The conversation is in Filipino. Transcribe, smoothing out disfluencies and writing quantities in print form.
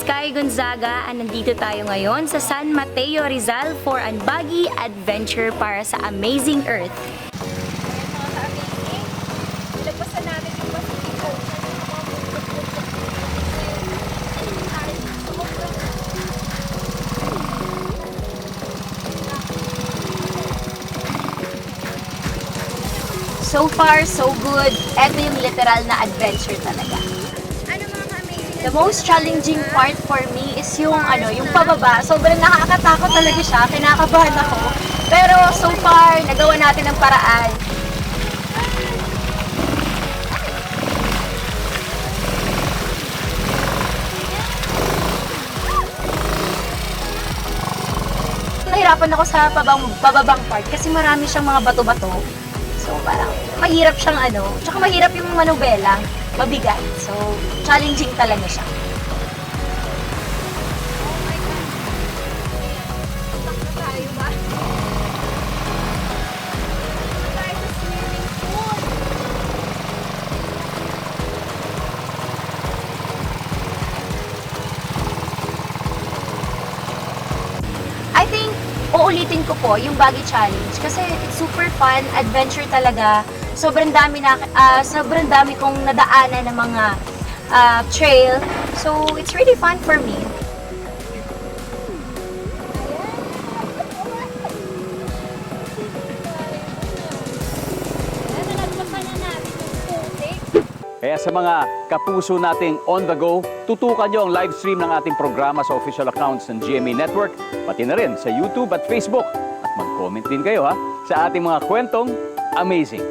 Sky Gonzaga at nandito tayo ngayon sa San Mateo, Rizal for an buggy adventure para sa Amazing Earth. So far, so good. Ito yung literal na adventure talaga. The most challenging part for me is yung yung pababa. Sobrang nakakatakot talaga siya. Kinakabahan ako. Pero so far, nagawa natin ang paraan. Nahirapan ako sa pababang part kasi marami siyang mga bato-bato. So parang mahirap siyang tsaka mahirap yung manubela, mabigat. So challenging talaga siya. I think uulitin ko po yung buggy challenge kasi it's super fun, adventure talaga. Sobrang dami kong nadaanan ng mga trail. So it's really fun for me. Kaya sa mga kapuso nating on the go, tutukan nyo ang live stream ng ating programa sa official accounts ng GMA Network, pati na rin sa YouTube at Facebook. At mag-comment din kayo sa ating mga kwentong amazing.